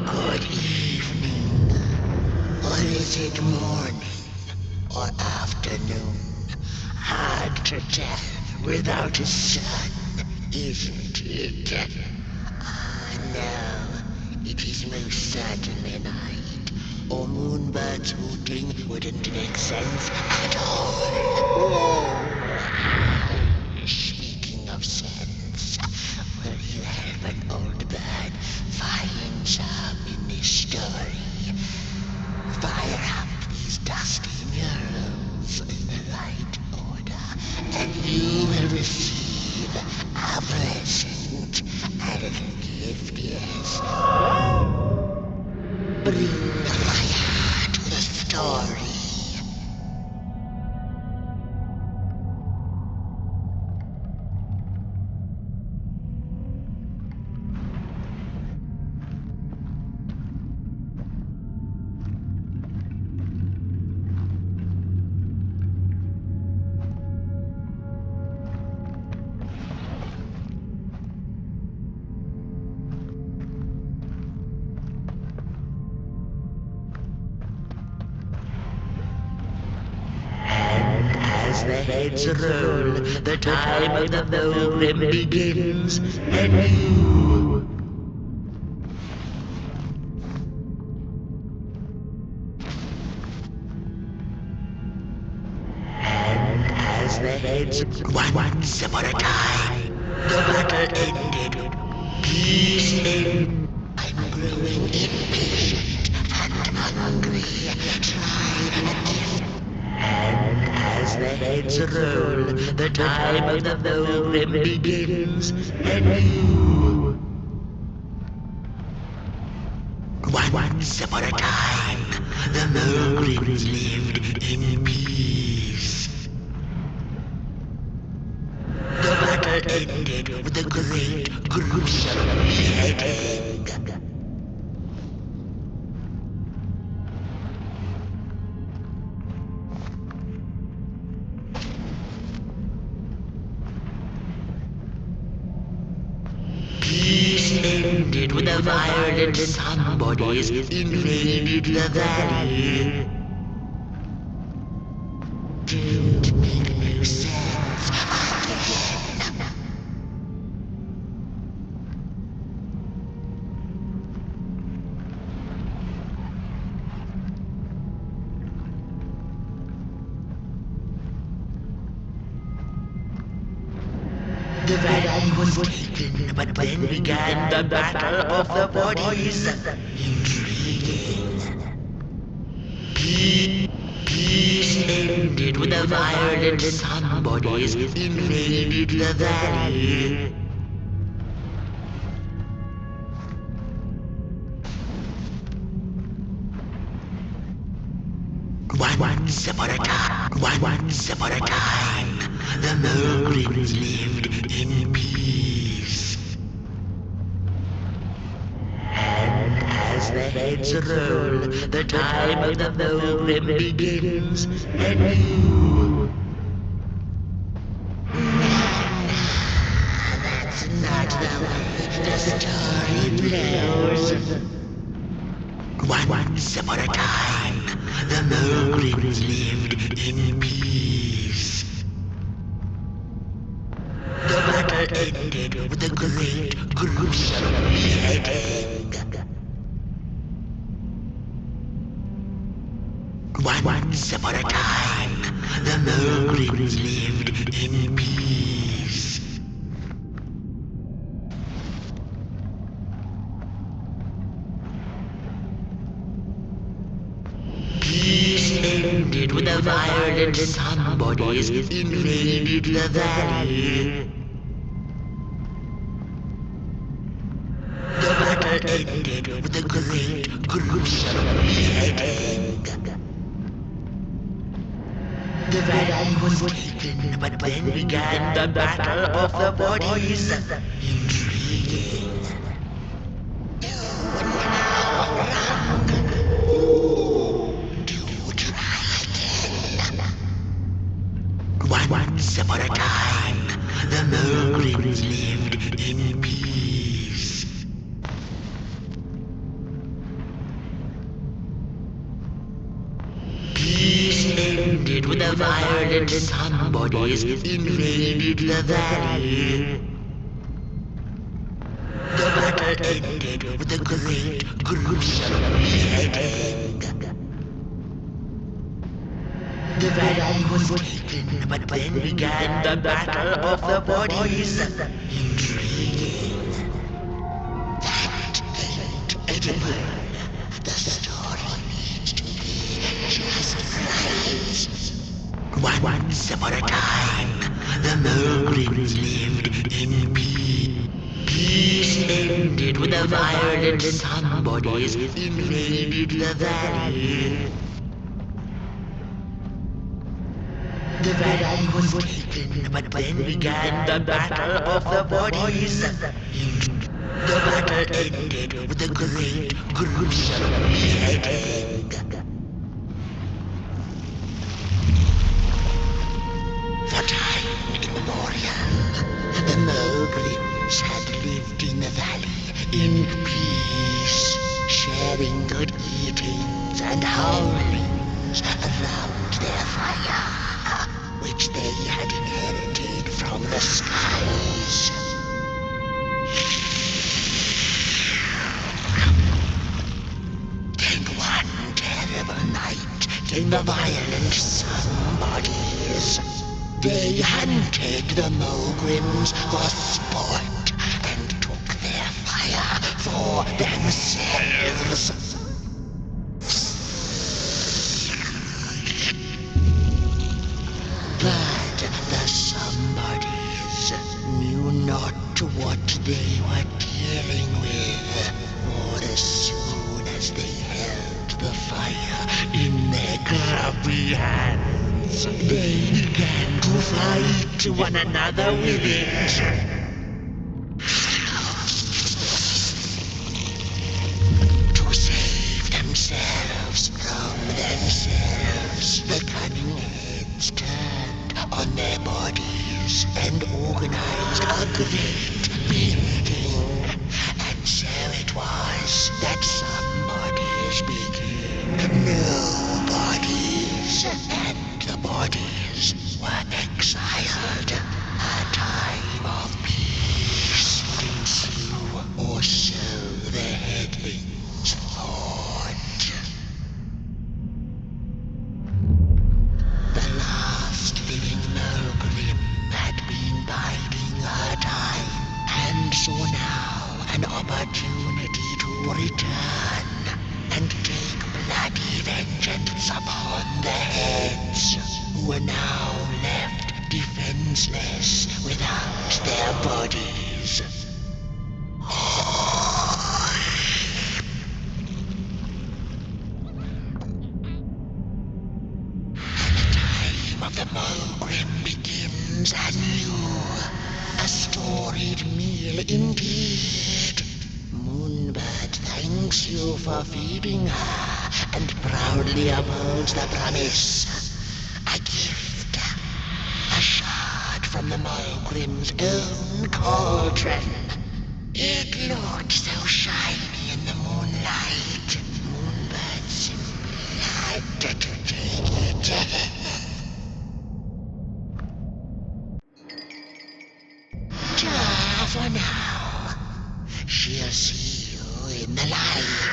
Good evening. Or is it morning or afternoon? Hard to tell without a sun, isn't it? No, it is most certainly night. Or moonbirds hooting wouldn't make sense at all. Speaking of sense, will you help an old bird find some in this story? Fire up these dusty neurons in the right order, and you will receive a present, a little gift, yes. Bring fire to the story. As the heads roll, the time of the program begins anew. And as the heads... Once upon a time, the battle ended. Peace ended. I'm growing impatient and hungry. Try again. And as the heads roll, the time of the program begins anew. Once upon a time, the Mulgrins lived in peace. The battle ended with a great, gruesome beheading. Peace ended when the violent somebodies invaded the valley. Didn't make no sense again. The valley was taken, but then began the battle of the bodies. Intriguing. Peace ended when the violent somebodies invaded the valley. Once upon a time, the Mulgrins lived in peace. And as the heads roll, the time of the program begins anew. That's not the way the story blows. Once upon a time, the Mogrims lived in peace. The battle ended with a great, gruesome beheading. Once upon a time, the Mogrims lived in peace. Peace ended when the violent somebodies invaded the valley. The battle ended with a great, gruesome beheading. The valley was taken, but then began the battle of the bodies. Intriguing. You now wrong. Do try again. Once upon a time, the Mogrims lived in peace. Peace ended when the violent somebodies invaded the valley. The battle ended with a great, gruesome beheading. The valley was taken, but then began the battle of the bodies. Intriguing. That ain't edible. The story needs to be just right. Once upon a time, the Mogrims lived in peace. Peace ended when the violent somebodies invaded the valley. The valley was taken, but then began the battle of the bodies. The battle ended with a great, gruesome beheading. For time immemorial, the Mogrims had lived in the valley in peace, sharing good eatings and howlings around their fire, which they had inherited from the skies. Then one terrible night came the violent somebodies. They hunted the Mogrims for sport and took their fire for themselves. But the somebodies knew not what they were dealing with, for as soon as they held the fire in their grubby hands, they began to fight one another with it. To save themselves from themselves, the cunning heads turned on their bodies and organized a great beheading. And so it was that somebodies became nobodies, and the bodies were exiled. A time of peace would ensue, or so the headlings thought. The last living Mogrim had been biding her time, and saw now an opportunity to return and take bloody vengeance upon the heads, who were now left defenseless without their bodies. Of the Mogrim begins anew, a storied meal indeed. Moonbird thanks you for feeding her, and proudly upholds the promise. A gift, a shard from the Mogrim's own cauldron. It looked so shiny in the moonlight. Moonbirds simply had to take it. Just for now. She'll see you in the light.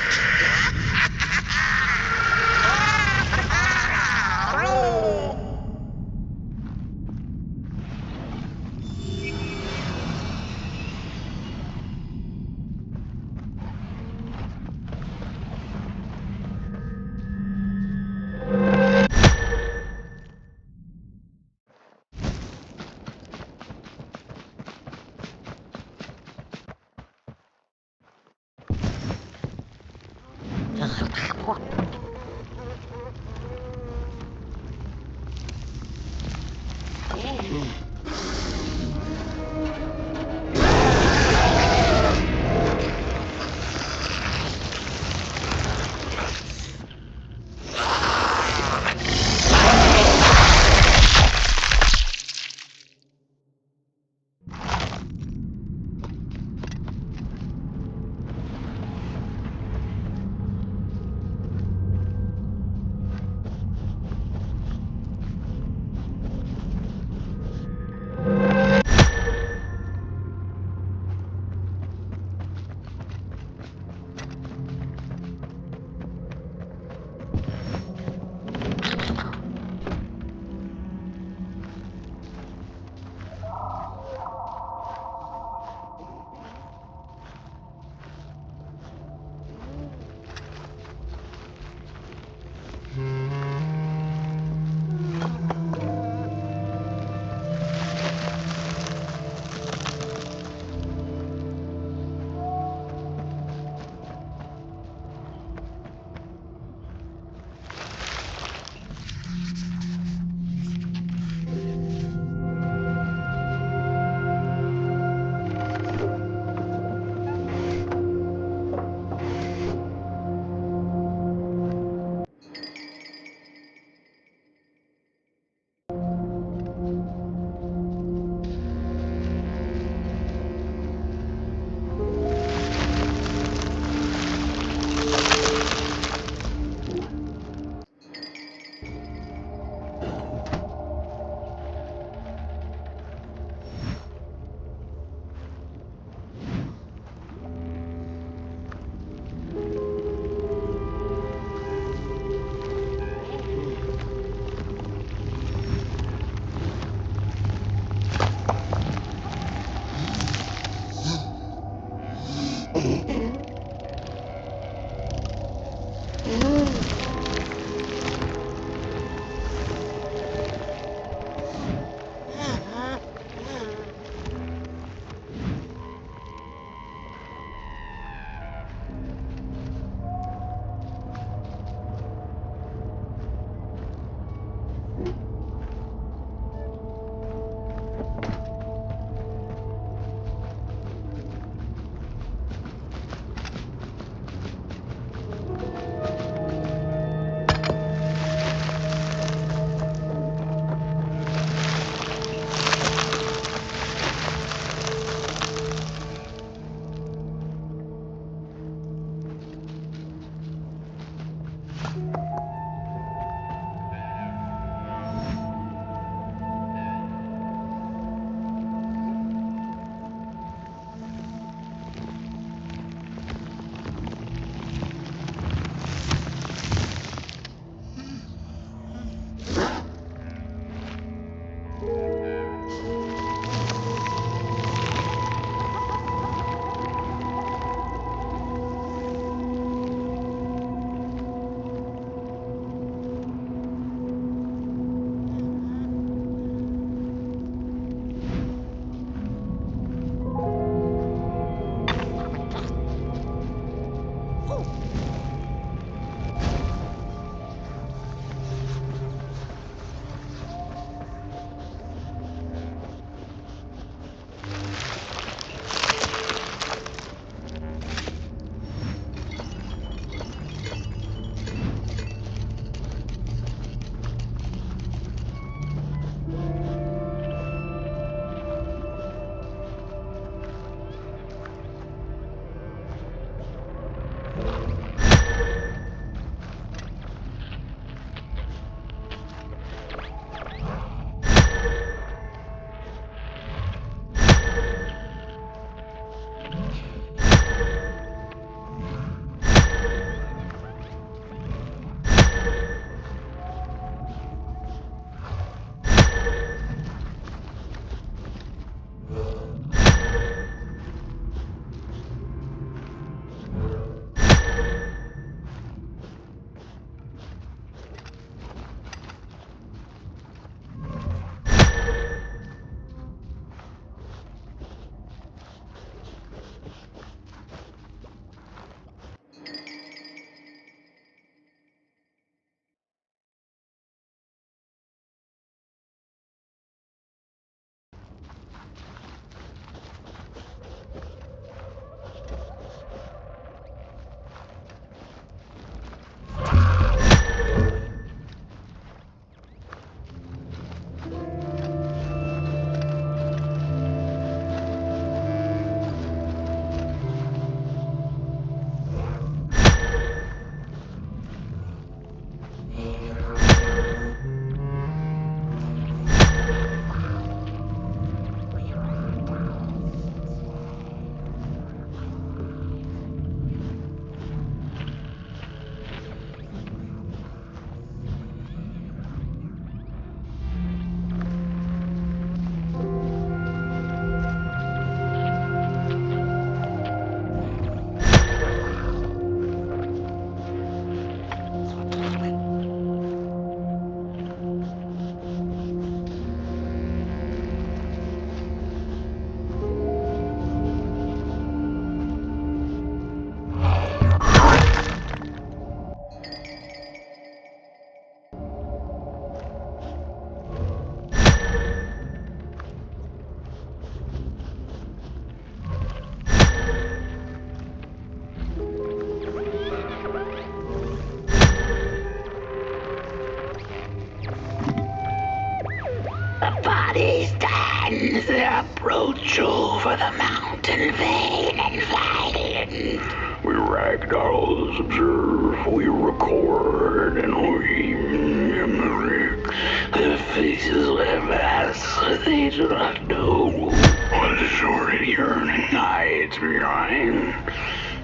body stands their approach over the mountain vein and vain. We ragdolls observe, we record, and we mimic. Their faces wear masks, they do not know what the sordid yearning hides behind.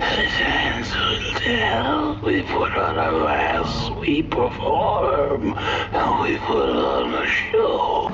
His hands will tell. We put on a mask, we perform, and we put on a show.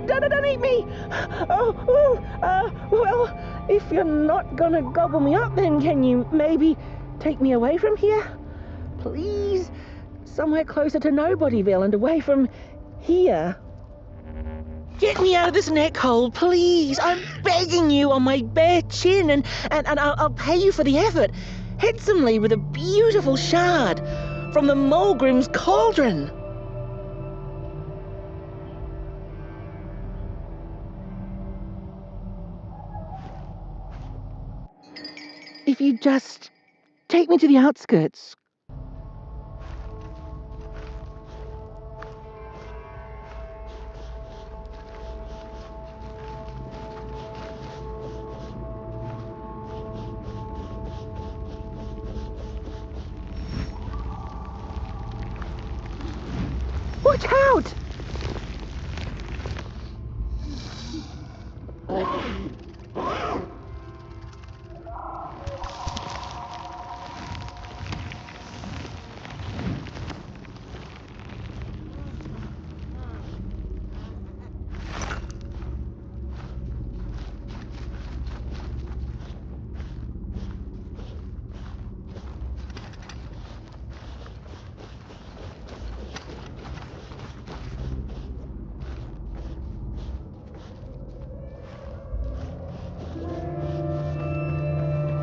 don't eat me! Well, if you're not gonna gobble me up, then can you maybe take me away from here? Please? Somewhere closer to Nobodyville and away from here. Get me out of this neck hole, please. I'm begging you on my bare chin, and I'll pay you for the effort. Handsomely with a beautiful shard from the Mulgrim's cauldron. If you just take me to the outskirts. Watch out!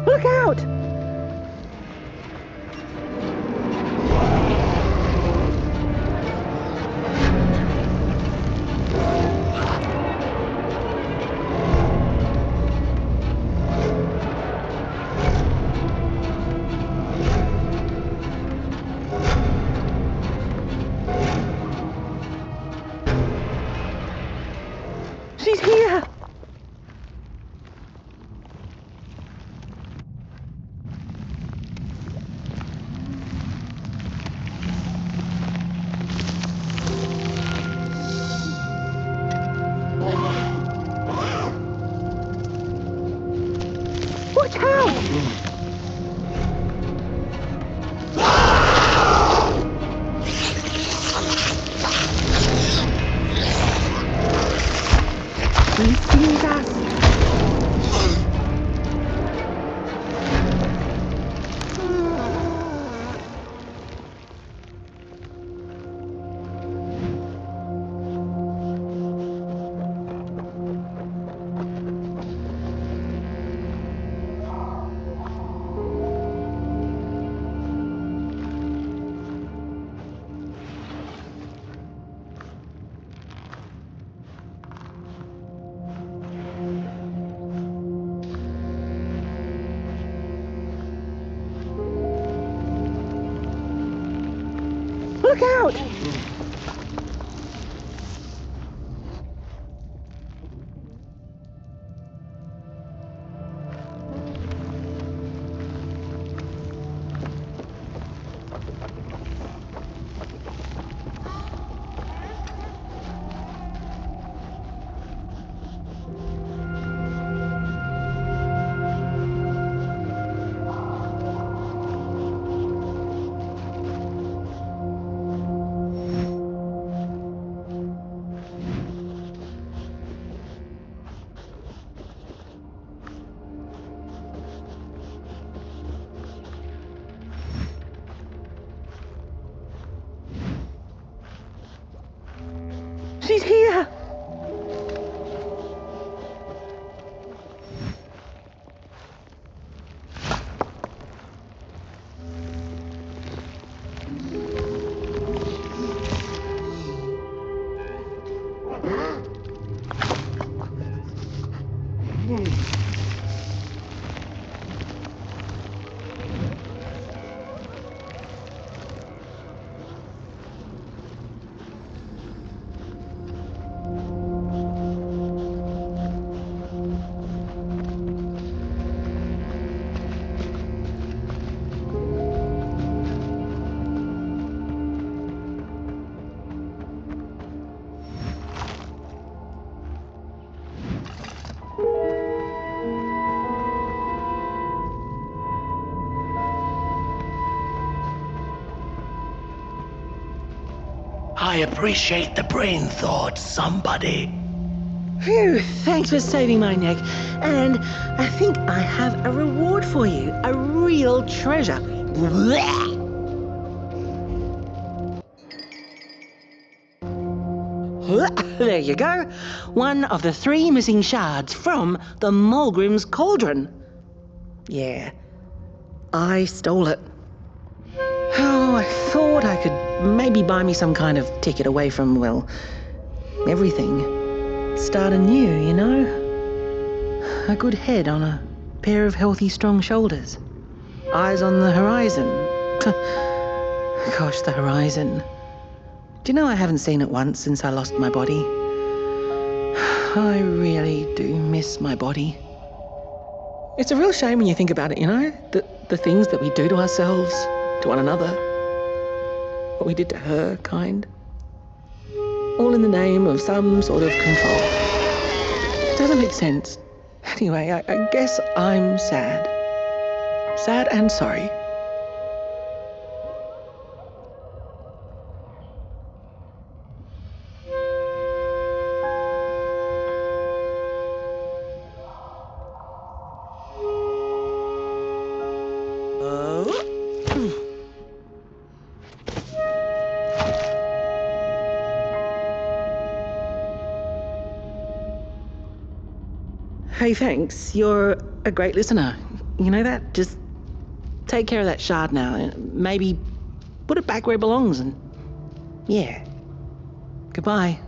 Look out! She's here! Watch out! He sees us. Look out! She's here! I appreciate the brain thought, somebody. Phew, thanks for saving my neck. And I think I have a reward for you. A real treasure. There you go. One of the 3 missing shards from the Mulgrim's cauldron. Yeah, I stole it. Oh, I thought I could maybe buy me some kind of ticket away from, well, everything. Start anew, you know? A good head on a pair of healthy, strong shoulders. Eyes on the horizon. Gosh, the horizon. Do you know I haven't seen it once since I lost my body? I really do miss my body. It's a real shame when you think about it, you know? The things that we do to ourselves, to one another. What we did to her, kind. All in the name of some sort of control. It doesn't make sense. Anyway, I guess I'm sad. Sad and sorry. Hey, thanks. You're a great listener. You know that? Just take care of that shard now and maybe put it back where it belongs and... yeah. Goodbye.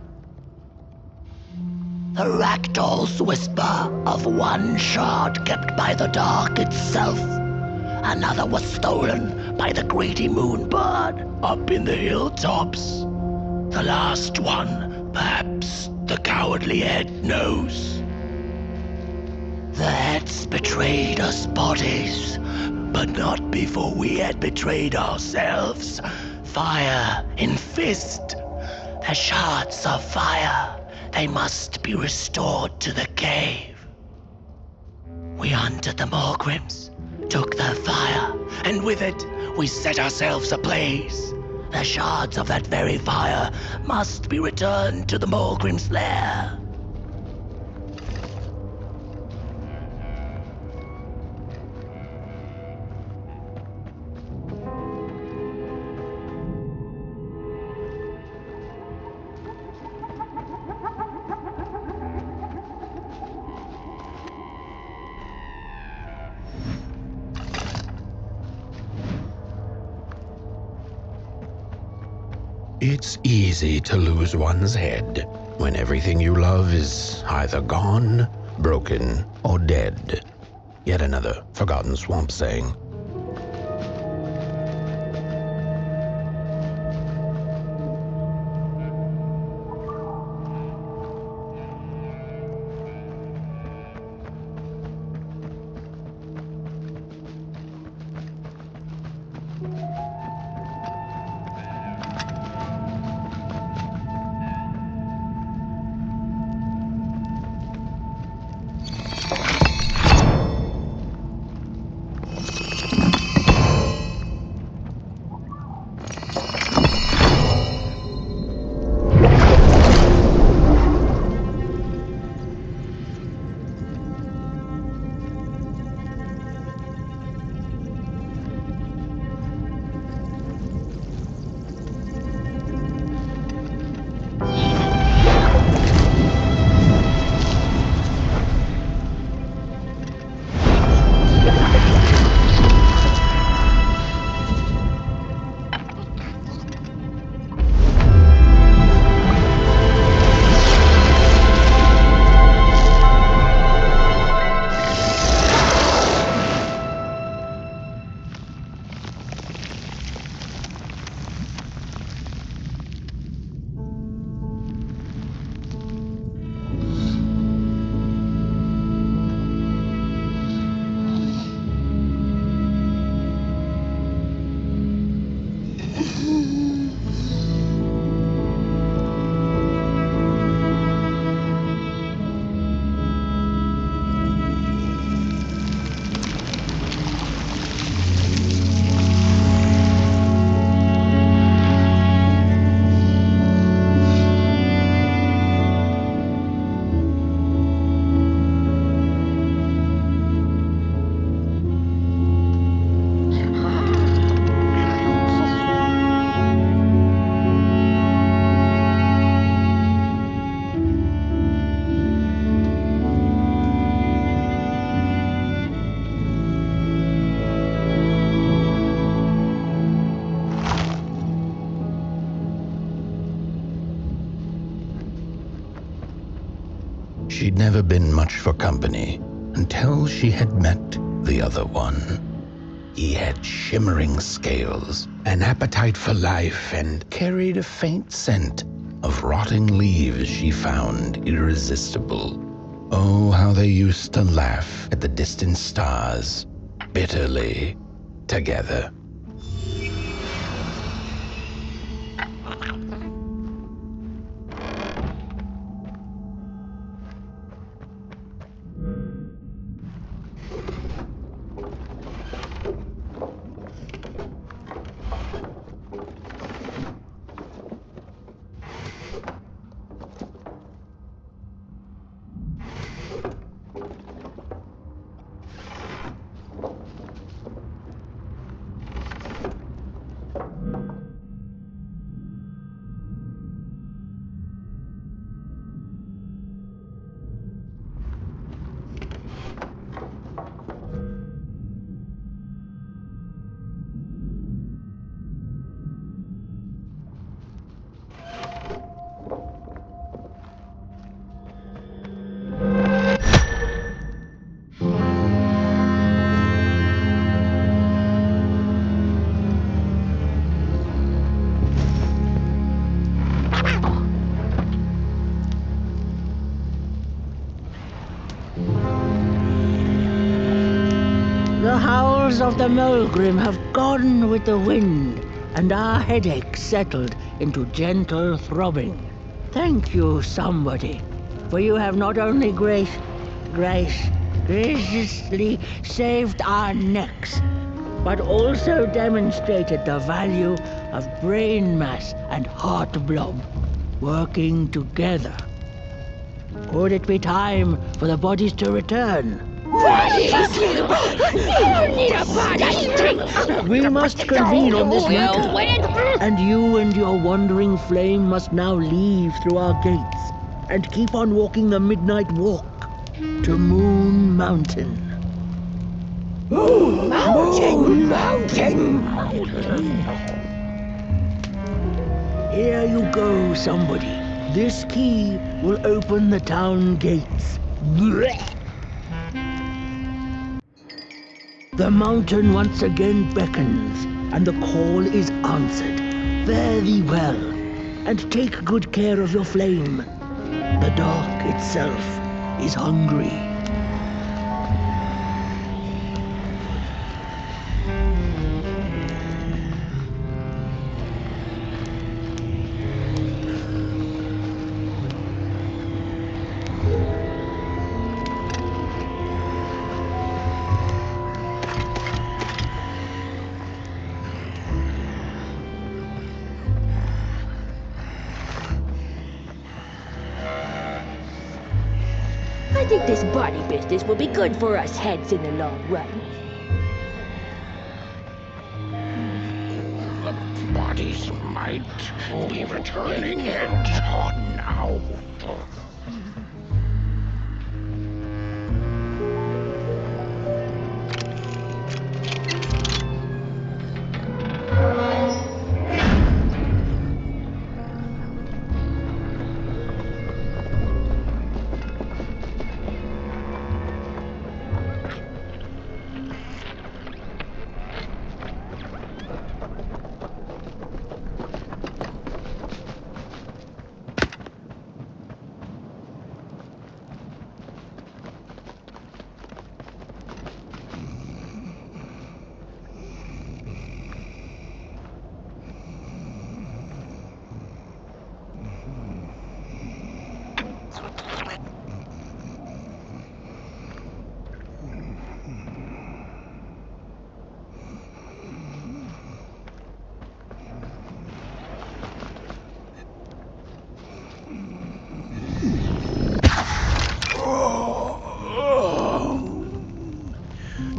The ragdoll's whisper of one shard kept by the dark itself. Another was stolen by the greedy moonbird up in the hilltops. The last one, perhaps the cowardly head knows. The heads betrayed us bodies, but not before we had betrayed ourselves. Fire in fist. The shards of fire. They must be restored to the cave. We hunted the Morgrims, took their fire, and with it, we set ourselves ablaze. The shards of that very fire must be returned to the Morgrim's lair. It's easy to lose one's head when everything you love is either gone, broken, or dead. Yet another forgotten swamp saying. She'd never been much for company until she had met the other one. He had shimmering scales, an appetite for life, and carried a faint scent of rotting leaves she found irresistible. Oh, how they used to laugh at the distant stars, bitterly, together. The howls of the Mulgrim have gone with the wind, and our headaches settled into gentle throbbing. Thank you, somebody, for you have not only graciously saved our necks, but also demonstrated the value of brain mass and heart blob working together. Could it be time for the bodies to return? We must convene on this matter, and you and your wandering flame must now leave through our gates and keep on walking the midnight walk to Moon Mountain. Moon Mountain! Here you go, somebody. This key will open the town gates. The mountain once again beckons, and the call is answered. Fare thee well, and take good care of your flame. The dark itself is hungry. I think this body business will be good for us heads in the long run. The bodies might be returning now.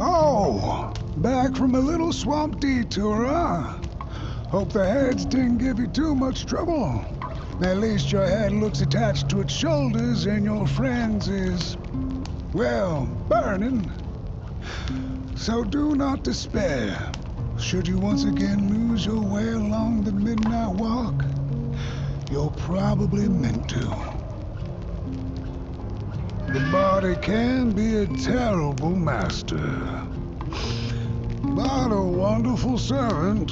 Oh, back from a little swamp detour, huh? Hope the heads didn't give you too much trouble. At least your head looks attached to its shoulders and your friend's is, well, burning. So do not despair. Should you once again lose your way along the midnight walk, you're probably meant to. body can be a terrible master. But a wonderful servant.